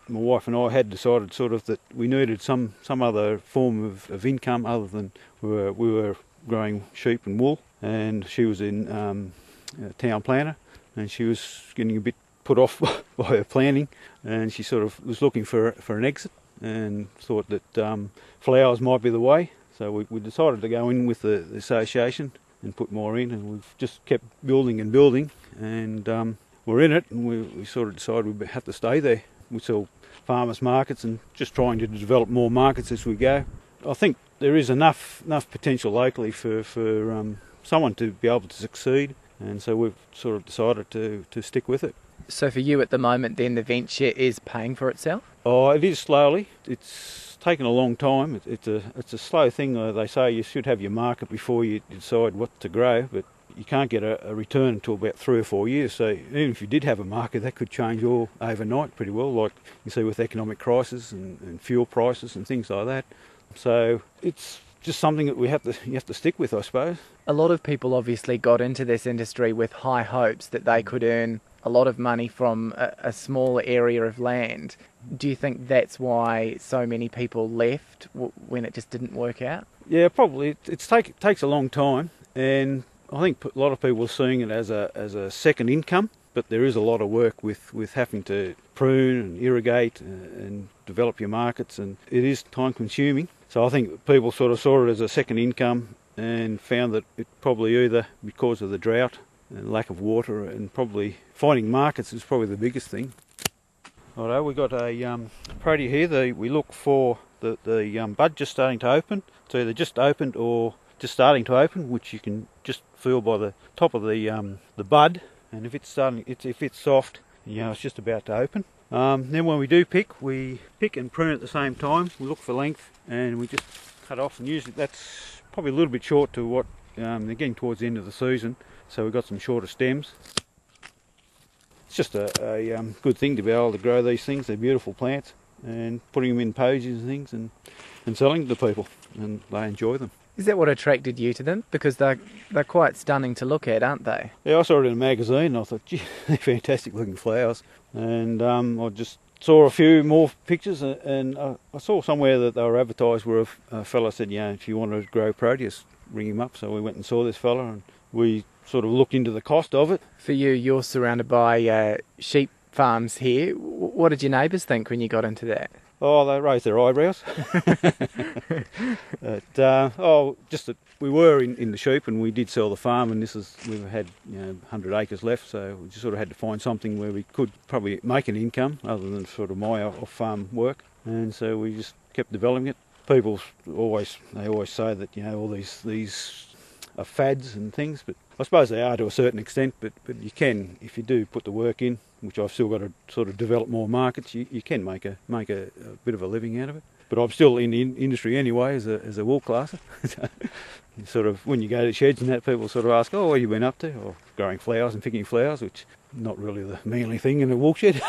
my wife and I had decided sort of that we needed some other form of income other than we were growing sheep and wool, and she was in a town planner, and she was getting a bit put off by her planning, and she sort of was looking for an exit and thought that flowers might be the way. So we decided to go in with the association and put more in, and we've just kept building and building, and we're in it, and we sort of decided we have to stay there. We sell farmers markets and just trying to develop more markets as we go. I think there is enough potential locally for someone to be able to succeed, and so we've sort of decided to stick with it. So for you at the moment then, the venture is paying for itself? Oh, it is slowly. It's taken a long time. It's a slow thing. They say you should have your market before you decide what to grow, but you can't get a return until about 3 or 4 years. So even if you did have a market, that could change all overnight pretty well, like you see with economic crisis and fuel prices and things like that. So it's just something that you have to stick with, I suppose. A lot of people obviously got into this industry with high hopes that they could earn a lot of money from a small area of land. Do you think that's why so many people left when it just didn't work out? Yeah, probably. It takes a long time, and I think a lot of people are seeing it as a second income, but there is a lot of work with having to prune and irrigate and develop your markets, and it is time consuming. So I think people sort of saw it as a second income and found that it probably either because of the drought and lack of water, and probably finding markets is probably the biggest thing. Righto, we've got a protea here. We look for the bud just starting to open. It's either just opened or just starting to open, which you can just feel by the top of the bud. And if it's soft, it's just about to open. Then when we do pick, we pick and prune at the same time. We look for length and we just cut off, and usually that's probably a little bit short to what they're getting towards the end of the season. So we've got some shorter stems. It's just a good thing to be able to grow these things. They're beautiful plants, and putting them in pages and things and selling to people, and they enjoy them. Is that what attracted you to them? Because they're quite stunning to look at, aren't they? Yeah, I saw it in a magazine and I thought, gee, they're fantastic looking flowers. And I just saw a few more pictures, and I saw somewhere that they were advertised where a fella said, if you want to grow proteas, ring him up. So we went and saw this fella, and we sort of looked into the cost of it. For you, you're surrounded by sheep farms here. What did your neighbours think when you got into that? Oh, they raised their eyebrows. Just that we were in the sheep, and we did sell the farm, and we've had 100 acres left, so we just sort of had to find something where we could probably make an income other than sort of my off-farm work, and so we just kept developing it. People always say that all these are fads and things, but I suppose they are to a certain extent, but you can, if you do put the work in, which I've still got to sort of develop more markets, you can make a bit of a living out of it. But I'm still in the industry anyway as a wool classer. Sort of when you go to sheds and that, people sort of ask, oh, what have you been up to? Or growing flowers and picking flowers, which is not really the manly thing in a wool shed.